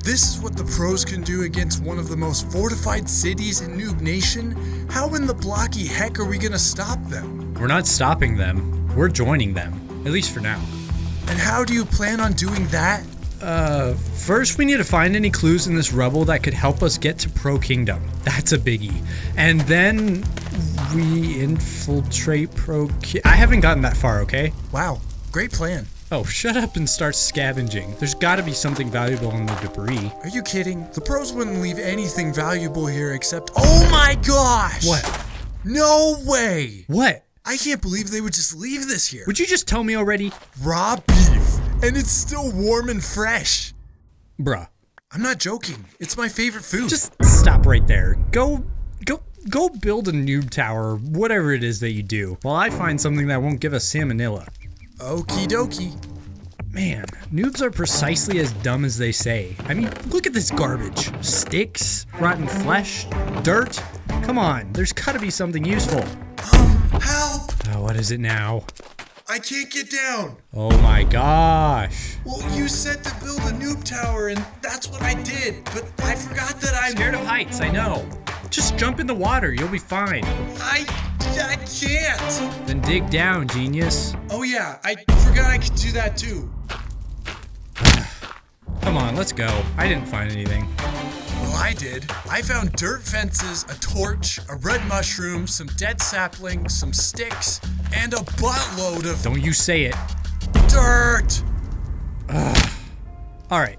this is what the pros can do against one of the most fortified cities in Noob Nation, how in the blocky heck are we gonna stop them? We're not stopping them. We're joining them. At least for now. And how do you plan on doing that? First we need to find any clues in this rubble that could help us get to Pro Kingdom. That's a biggie. And then we infiltrate I haven't gotten that far, okay? Wow, great plan. Oh, shut up and start scavenging. There's gotta be something valuable in the debris. Are you kidding? The pros wouldn't leave anything valuable here except— oh my gosh! What? No way! What? I can't believe they would just leave this here. Would you just tell me already? Raw beef, and it's still warm and fresh. Bruh. I'm not joking. It's my favorite food. Just stop right there. Go build a noob tower, whatever it is that you do, while I find something that won't give us salmonella. Okie dokie. Man, noobs are precisely as dumb as they say. I mean, look at this garbage. Sticks, rotten flesh, dirt. Come on, there's gotta be something useful. Help! Oh, what is it now? I can't get down. Oh my gosh. Well, you said to build a noob tower, and that's what I did, but I forgot that I'm Scared of heights, I know. Just jump in the water, you'll be fine. I can't. Then dig down, genius. Oh yeah, I forgot I could do that too. Come on, let's go. I didn't find anything. Well, I did. I found dirt fences, a torch, a red mushroom, some dead saplings, some sticks, and a buttload of— don't you say it. Dirt! Alright,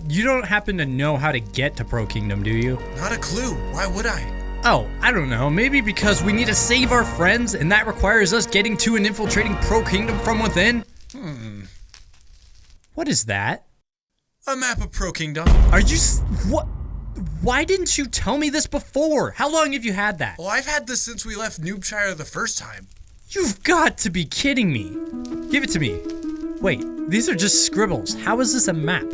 you don't happen to know how to get to Pro Kingdom, do you? Not a clue. Why would I? Oh, I don't know. Maybe because we need to save our friends and that requires us getting to and infiltrating Pro Kingdom from within? What is that? A map of Pro Kingdom. Are you what? Why didn't you tell me this before? How long have you had that? Well, I've had this since we left Noobshire the first time. You've got to be kidding me. Give it to me. Wait, these are just scribbles. How is this a map?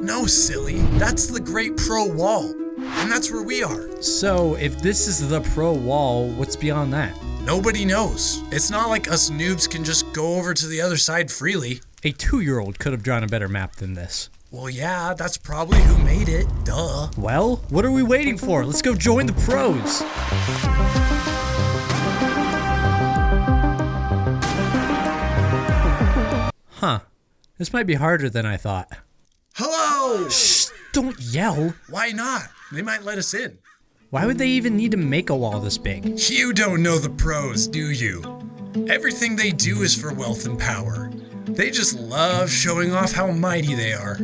No, silly. That's the Great Pro Wall. And that's where we are. So, if this is the Pro Wall, what's beyond that? Nobody knows. It's not like us noobs can just go over to the other side freely. A 2-year-old could have drawn a better map than this. Well, yeah, that's probably who made it. Duh. Well, what are we waiting for? Let's go join the pros. Huh. This might be harder than I thought. Hello! Shh, don't yell. Why not? They might let us in. Why would they even need to make a wall this big? You don't know the pros, do you? Everything they do is for wealth and power. They just love showing off how mighty they are.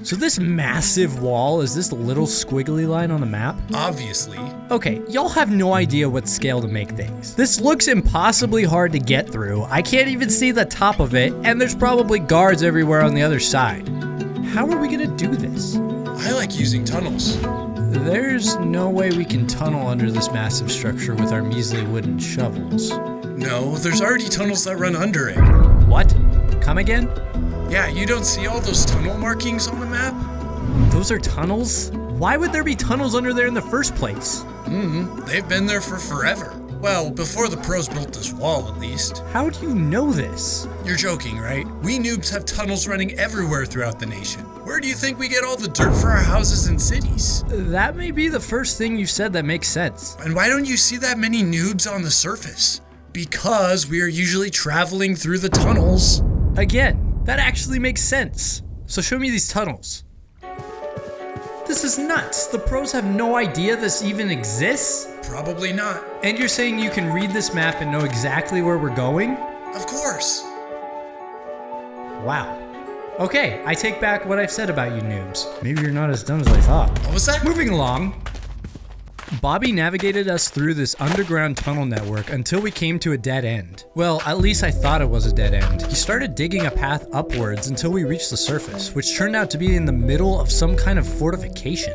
So this massive wall is this little squiggly line on the map? Obviously. Okay, y'all have no idea what scale to make things. This looks impossibly hard to get through. I can't even see the top of it, and there's probably guards everywhere on the other side. How are we gonna do this? I like using tunnels. There's no way we can tunnel under this massive structure with our measly wooden shovels. No, there's already tunnels that run under it. What? Come again? Yeah, you don't see all those tunnel markings on the map? Those are tunnels? Why would there be tunnels under there in the first place? They've been there for forever. Well, before the pros built this wall, at least. How do you know this? You're joking, right? We noobs have tunnels running everywhere throughout the nation. Where do you think we get all the dirt for our houses and cities? That may be the first thing you've said that makes sense. And why don't you see that many noobs on the surface? Because we are usually traveling through the tunnels. Again, that actually makes sense. So show me these tunnels. This is nuts. The pros have no idea this even exists? Probably not. And you're saying you can read this map and know exactly where we're going? Of course. Wow. Okay, I take back what I've said about you noobs. Maybe you're not as dumb as I thought. What was that? Moving along. Bobby navigated us through this underground tunnel network until we came to a dead end. Well, at least I thought it was a dead end. He started digging a path upwards until we reached the surface, which turned out to be in the middle of some kind of fortification.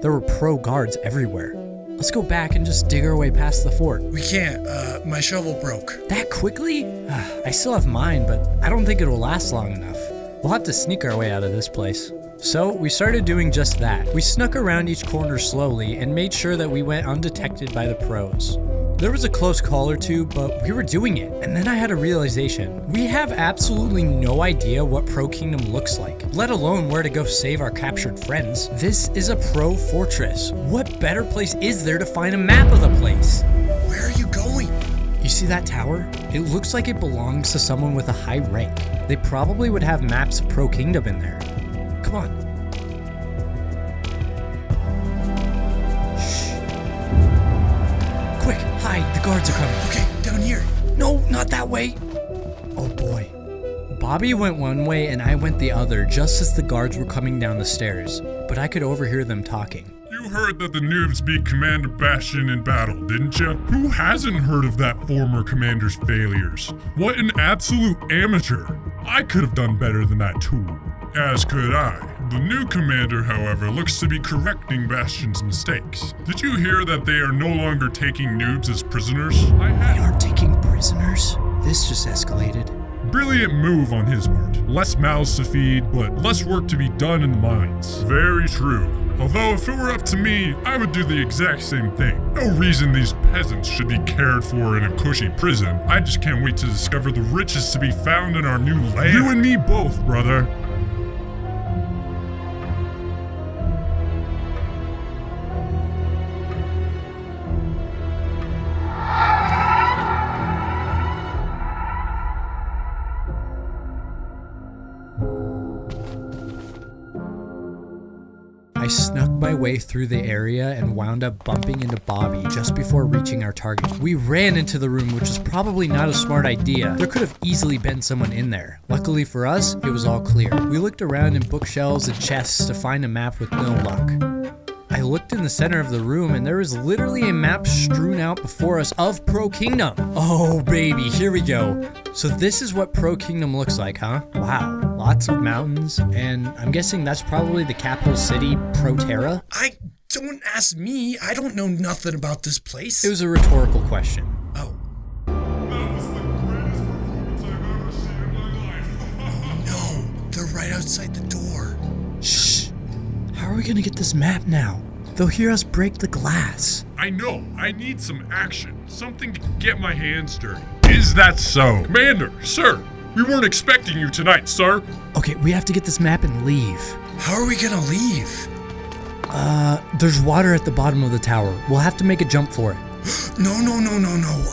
There were pro guards everywhere. Let's go back and just dig our way past the fort. We can't. My shovel broke. That quickly? I still have mine, but I don't think it'll last long enough. We'll have to sneak our way out of this place. So we started doing just that. We snuck around each corner slowly and made sure that we went undetected by the pros. There was a close call or two, but we were doing it. And then I had a realization. We have absolutely no idea what Pro Kingdom looks like, let alone where to go save our captured friends. This is a pro fortress. What better place is there to find a map of the place? Where are you going? You see that tower? It looks like it belongs to someone with a high rank. They probably would have maps of Pro Kingdom in there. Come on. Shh. Quick, hide. The guards are coming. Okay, down here. No, not that way. Oh boy. Bobby went one way and I went the other just as the guards were coming down the stairs, but I could overhear them talking. You heard that the noobs beat Commander Bastion in battle, didn't you? Who hasn't heard of that former commander's failures? What an absolute amateur. I could have done better than that too. As could I. The new commander, however, looks to be correcting Bastion's mistakes. Did you hear that they are no longer taking noobs as prisoners? They aren't taking prisoners? This just escalated. Brilliant move on his part. Less mouths to feed, but less work to be done in the mines. Very true. Although if it were up to me, I would do the exact same thing. No reason these peasants should be cared for in a cushy prison. I just can't wait to discover the riches to be found in our new land. You and me both, brother. I snuck my way through the area and wound up bumping into Bobby just before reaching our target. We ran into the room, which was probably not a smart idea. There could have easily been someone in there. Luckily for us, it was all clear. We looked around in bookshelves and chests to find a map with no luck. I looked in the center of the room and there was literally a map strewn out before us of Pro Kingdom. Oh baby, here we go. So this is what Pro Kingdom looks like, huh? Wow, lots of mountains, and I'm guessing that's probably the capital city, Protera? Don't ask me. I don't know nothing about this place. It was a rhetorical question. Oh. That was the greatest performance I've ever seen in my life. No, they're right outside the door. Shh. How are we gonna get this map now? They'll hear us break the glass. I know. I need some action. Something to get my hands dirty. Is that so? Commander, sir, we weren't expecting you tonight, sir. Okay, we have to get this map and leave. How are we gonna leave? There's water at the bottom of the tower. We'll have to make a jump for it. No.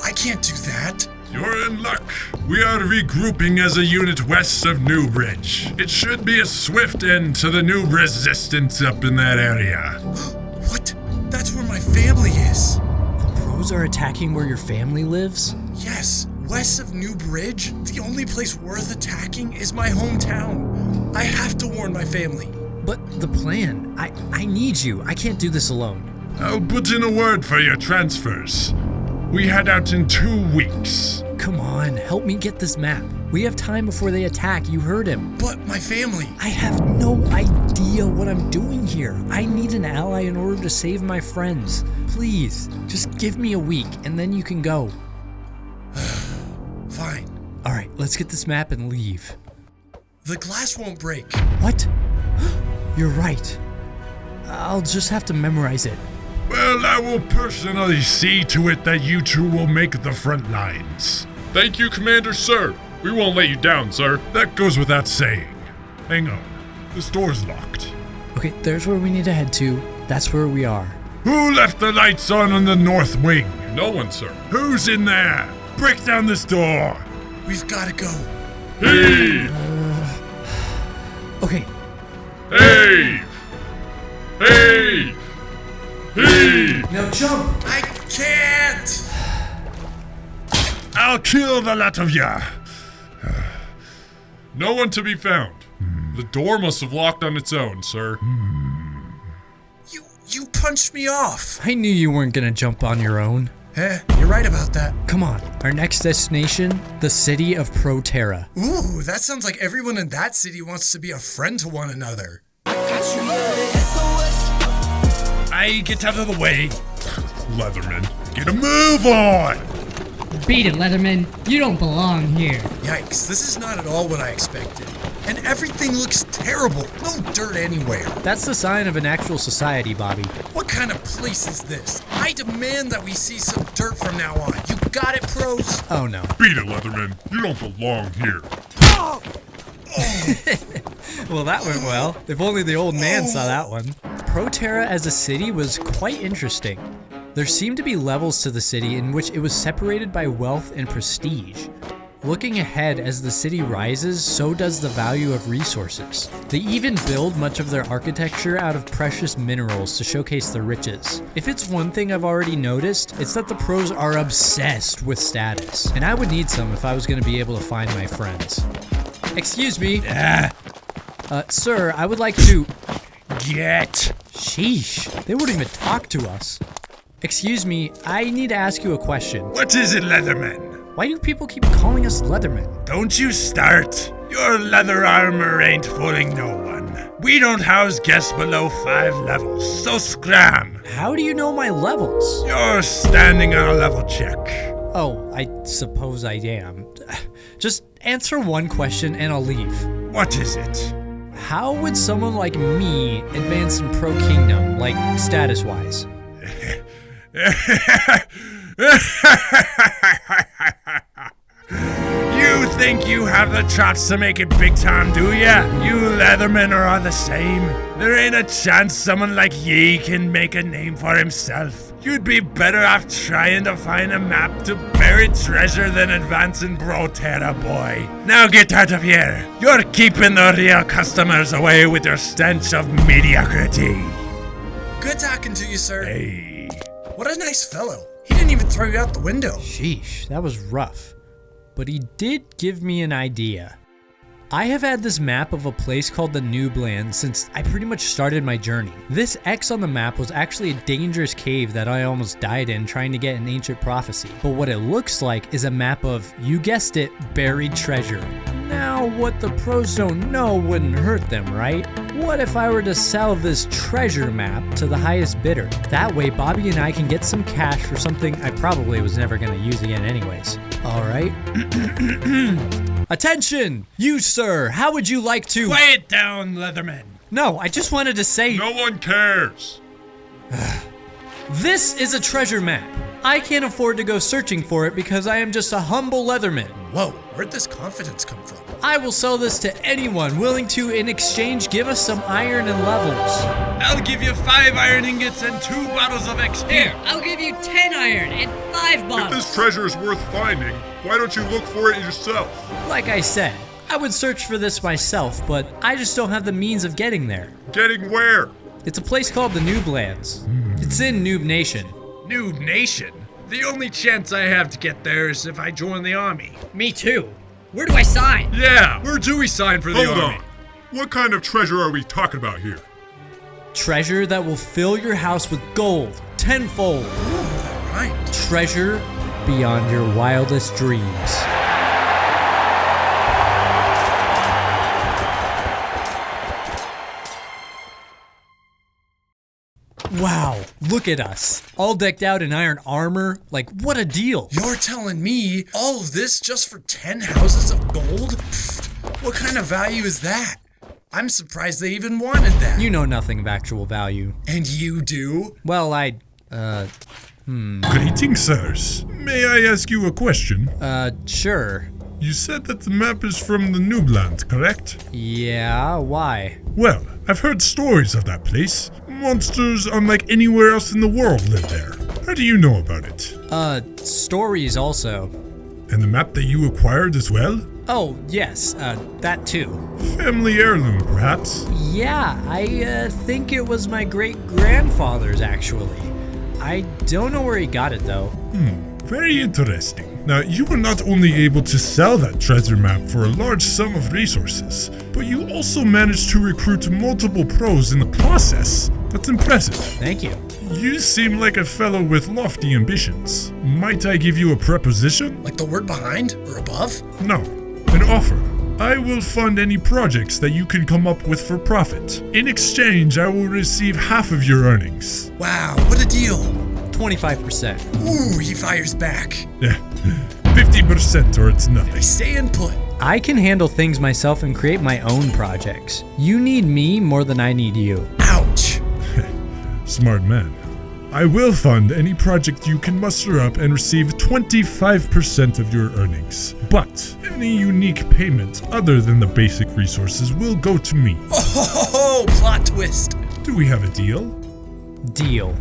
I can't do that. You're in luck. We are regrouping as a unit west of Newbridge. It should be a swift end to the noob resistance up in that area. What? That's where my family is. The pros are attacking where your family lives? Yes, west of New Bridge, the only place worth attacking is my hometown. I have to warn my family. But the plan, I need you. I can't do this alone. I'll put in a word for your transfers. We head out in 2 weeks. Come on, help me get this map. We have time before they attack. You heard him. But my family. I have no idea what I'm doing here. I need an ally in order to save my friends. Please, just give me a week and then you can go. Fine. All right, let's get this map and leave. The glass won't break. What? You're right. I'll just have to memorize it. Well, I will personally see to it that you two will make the front lines. Thank you, Commander, sir. We won't let you down, sir. That goes without saying. Hang on. This door's locked. Okay, there's where we need to head to. That's where we are. Who left the lights on the north wing? No one, sir. Who's in there? Break down this door. We've gotta go. Heave! Okay. Heave! Heave! Heave! Now jump! I can't! I'll kill the lot of ya! No one to be found. The door must have locked on its own, sir. You punched me off. I knew you weren't gonna jump on your own. You're right about that. Come on, our next destination, the city of Protera. Ooh, that sounds like everyone in that city wants to be a friend to one another. I get out of the way. Leatherman, get a move on! Beat it, Leatherman. You don't belong here. Yikes, this is not at all what I expected. and everything looks terrible. No dirt anywhere. That's the sign of an actual society, Bobby. What kind of place is this? I demand that we see some dirt from now on. You got it, pros? Oh no. Beat it, Leatherman. You don't belong here. Well, that went well. If only the old man saw that one. Protera as a city was quite interesting. There seemed to be levels to the city in which it was separated by wealth and prestige. Looking ahead, as the city rises, so does the value of resources. They even build much of their architecture out of precious minerals to showcase their riches. If it's one thing I've already noticed, it's that the pros are obsessed with status. And I would need some if I was going to be able to find my friends. Excuse me. Sir, I would like to... Get. Sheesh, they wouldn't even talk to us. Excuse me, I need to ask you a question. What is it, Leatherman? Why do people keep calling us Leathermen? Don't you start. Your leather armor ain't fooling no one. We don't house guests below 5 levels, so scram. How do you know my levels? You're standing on a level check. Oh, I suppose I am. Just answer one question and I'll leave. What is it? How would someone like me advance in Pro Kingdom, like status-wise? You think you have the chops to make it big time, do ya? You Leathermen are all the same. There ain't a chance someone like ye can make a name for himself. You'd be better off trying to find a map to buried treasure than advancing Protera, boy. Now get out of here. You're keeping the real customers away with your stench of mediocrity. Good talking to you, sir. Hey. What a nice fellow. He didn't even throw you out the window. Sheesh, that was rough. But he did give me an idea. I have had this map of a place called the Noob Land since I pretty much started my journey. This X on the map was actually a dangerous cave that I almost died in trying to get an ancient prophecy. But what it looks like is a map of, you guessed it, buried treasure. Now, what the pros don't know wouldn't hurt them, right? What if I were to sell this treasure map to the highest bidder? That way, Bobby and I can get some cash for something I probably was never going to use again anyways. Alright. Attention! You, sir, how would you like to— Quiet down, Leatherman. No, I just wanted to say— No one cares. This is a treasure map. I can't afford to go searching for it because I am just a humble Leatherman. Whoa, where'd this confidence come from? I will sell this to anyone willing to, in exchange, give us some iron and levels. I'll give you 5 iron ingots and 2 bottles of XP. Here, I'll give you 10 iron and 5 If bottles. this treasure is worth finding, why don't you look for it yourself? Like I said, I would search for this myself, but I just don't have the means of getting there. Getting where? It's a place called the Noob Lands. It's in Noob Nation. Noob Nation? The only chance I have to get there is if I join the army. Me too. Where do I sign? Yeah, where do we sign for the Hold army? on. What kind of treasure are we talking about here? Treasure that will fill your house with gold, tenfold. Right. Treasure beyond your wildest dreams. Wow, look at us. All decked out in iron armor. Like, what a deal. You're telling me all of this just for 10 houses of gold? Pfft, what kind of value is that? I'm surprised they even wanted that. You know nothing of actual value. And you do? Well, Greetings, sirs. May I ask you a question? Sure. You said that the map is from the Noobland, correct? Yeah, why? Well, I've heard stories of that place. Monsters unlike anywhere else in the world live there. How do you know about it? Stories also. And the map that you acquired as well? Oh, yes, that too. Family heirloom, perhaps? Yeah, I think it was my great-grandfather's, actually. I don't know where he got it, though. Very interesting. Now, you were not only able to sell that treasure map for a large sum of resources, but you also managed to recruit multiple pros in the process. That's impressive. Thank you. You seem like a fellow with lofty ambitions. Might I give you a proposition? Like the word behind or above? No, an offer. I will fund any projects that you can come up with for profit. In exchange, I will receive half of your earnings. Wow, what a deal. 25%. Ooh, he fires back. Yeah, 50% or it's nothing. Stay in put. I can handle things myself and create my own projects. You need me more than I need you. Ouch. Smart man. I will fund any project you can muster up and receive 25% of your earnings. But any unique payment other than the basic resources will go to me. Oh, plot twist. Do we have a deal? Deal.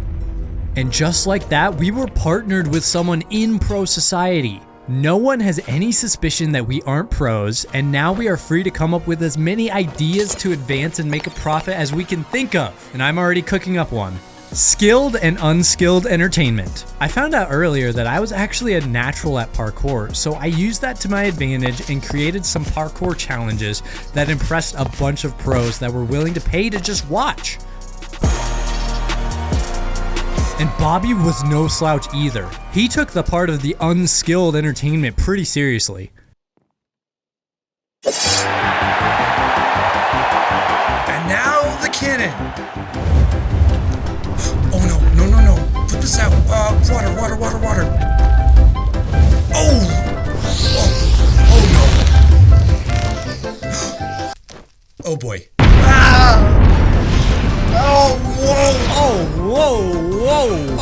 And just like that, we were partnered with someone in pro society. No one has any suspicion that we aren't pros, and now we are free to come up with as many ideas to advance and make a profit as we can think of. And I'm already cooking up one. Skilled and unskilled entertainment. I found out earlier that I was actually a natural at parkour, so I used that to my advantage and created some parkour challenges that impressed a bunch of pros that were willing to pay to just watch. And Bobby was no slouch either. He took the part of the unskilled entertainment pretty seriously. And now the cannon. Oh no. Put this out. Water. Oh no. Oh boy. Ah! Oh, whoa.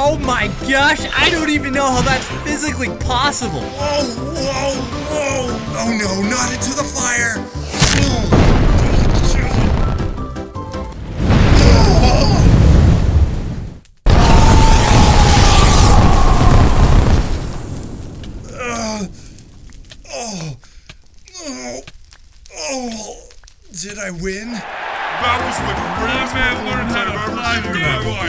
Oh my gosh, I don't even know how that's physically possible. Whoa. Oh no, not into the fire. Did I win? That was the greatest learned I've ever seen in my life.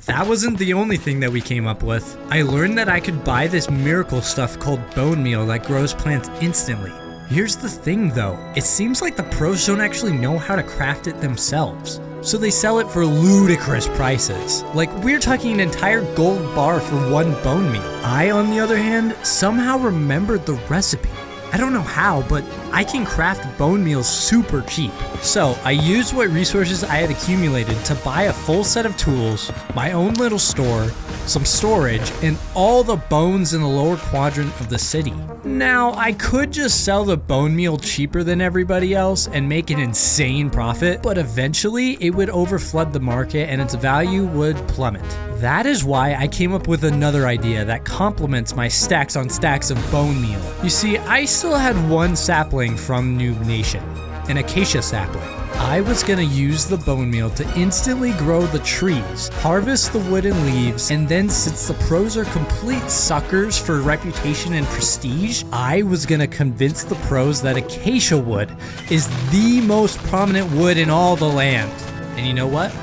That wasn't the only thing that we came up with. I learned that I could buy this miracle stuff called bone meal that grows plants instantly. Here's the thing though, it seems like the pros don't actually know how to craft it themselves. So they sell it for ludicrous prices. Like, we're talking an entire gold bar for one bone meal. I, on the other hand, somehow remembered the recipe. I don't know how, but I can craft bone meals super cheap. So I used what resources I had accumulated to buy a full set of tools, my own little store, some storage, and all the bones in the lower quadrant of the city. Now, I could just sell the bone meal cheaper than everybody else and make an insane profit, but eventually it would overflood the market and its value would plummet. That is why I came up with another idea that complements my stacks on stacks of bone meal. You see, I still had one sapling from Noob Nation, an acacia sapling. I was gonna use the bone meal to instantly grow the trees, harvest the wood and leaves, and then since the pros are complete suckers for reputation and prestige, I was gonna convince the pros that acacia wood is the most prominent wood in all the land. And you know what?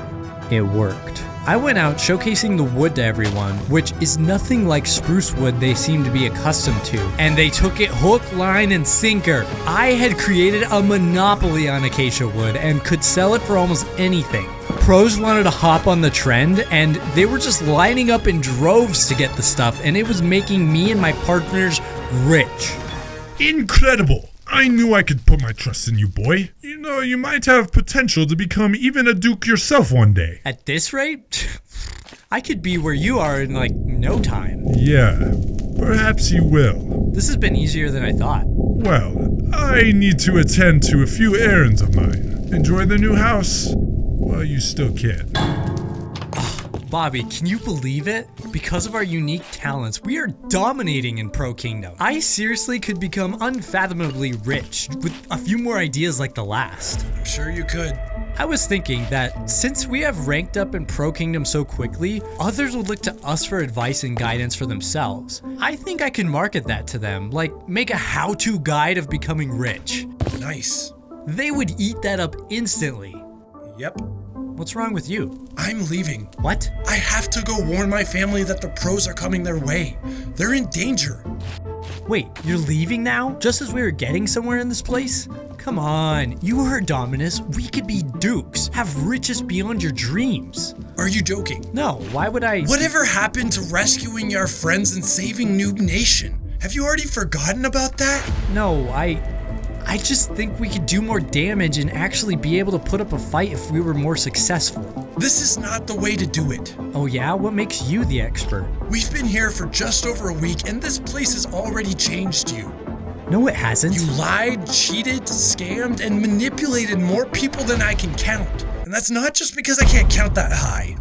It worked. I went out showcasing the wood to everyone, which is nothing like spruce wood they seem to be accustomed to, and they took it hook, line, and sinker. I had created a monopoly on acacia wood and could sell it for almost anything. Pros wanted to hop on the trend, and they were just lining up in droves to get the stuff, and it was making me and my partners rich. Incredible! I knew I could put my trust in you, boy. You know, you might have potential to become even a duke yourself one day. At this rate, I could be where you are in like no time. Yeah, perhaps you will. This has been easier than I thought. Well, I need to attend to a few errands of mine. Enjoy the new house while you still can. Bobby, can you believe it? Because of our unique talents, we are dominating in Pro Kingdom. I seriously could become unfathomably rich with a few more ideas like the last. I'm sure you could. I was thinking that since we have ranked up in Pro Kingdom so quickly, others would look to us for advice and guidance for themselves. I think I can market that to them, like make a how-to guide of becoming rich. Nice. They would eat that up instantly. Yep. What's wrong with you? I'm leaving. What? I have to go warn my family that the pros are coming their way. They're in danger. Wait, you're leaving now? Just as we were getting somewhere in this place? Come on, you heard Dominus. We could be dukes, have riches beyond your dreams. Are you joking? No, why would I? Whatever happened to rescuing our friends and saving Noob Nation? Have you already forgotten about that? No, I just think we could do more damage and actually be able to put up a fight if we were more successful. This is not the way to do it. Oh yeah? What makes you the expert? We've been here for just over a week and this place has already changed you. No, it hasn't. You lied, cheated, scammed, and manipulated more people than I can count. And that's not just because I can't count that high.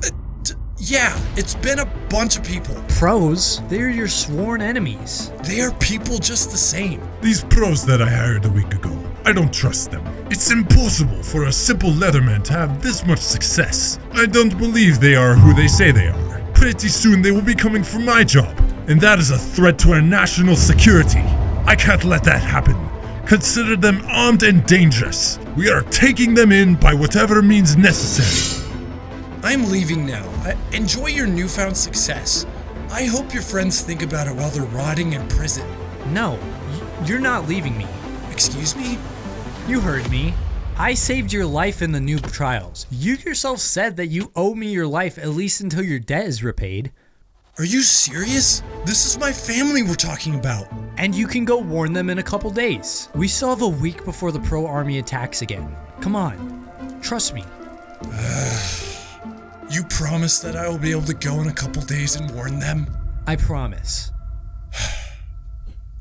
Yeah, it's been a bunch of people. Pros? They're your sworn enemies. They are people just the same. These pros that I hired a week ago, I don't trust them. It's impossible for a simple Leatherman to have this much success. I don't believe they are who they say they are. Pretty soon they will be coming for my job, and that is a threat to our national security. I can't let that happen. Consider them armed and dangerous. We are taking them in by whatever means necessary. I'm leaving now. Enjoy your newfound success. I hope your friends think about it while they're rotting in prison. No, you're not leaving me. Excuse me? You heard me. I saved your life in the Noob trials. You yourself said that you owe me your life at least until your debt is repaid. Are you serious? This is my family we're talking about. And you can go warn them in a couple days. We still have a week before the pro army attacks again. Come on, trust me. You promise that I will be able to go in a couple days and warn them? I promise.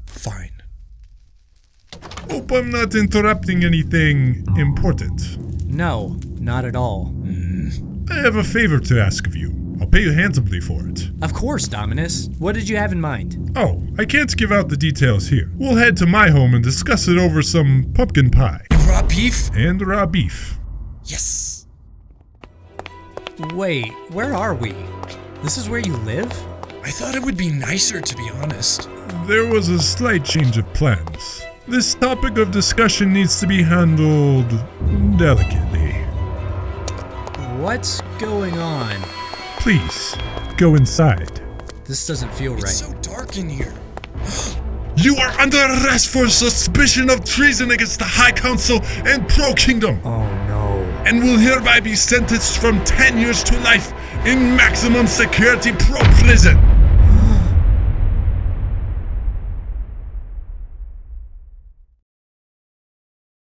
Fine. Hope I'm not interrupting anything important. No, not at all. I have a favor to ask of you. I'll pay you handsomely for it. Of course, Dominus. What did you have in mind? Oh, I can't give out the details here. We'll head to my home and discuss it over some pumpkin pie. Raw beef? And raw beef. Yes. Wait, where are we? This is where you live? I thought it would be nicer, to be honest. There was a slight change of plans. This topic of discussion needs to be handled delicately. What's going on? Please, go inside. This doesn't feel right. It's so dark in here. You are under arrest for suspicion of treason against the High Council and Pro Kingdom, Oh no. and will hereby be sentenced from 10 years to life in maximum security pro prison.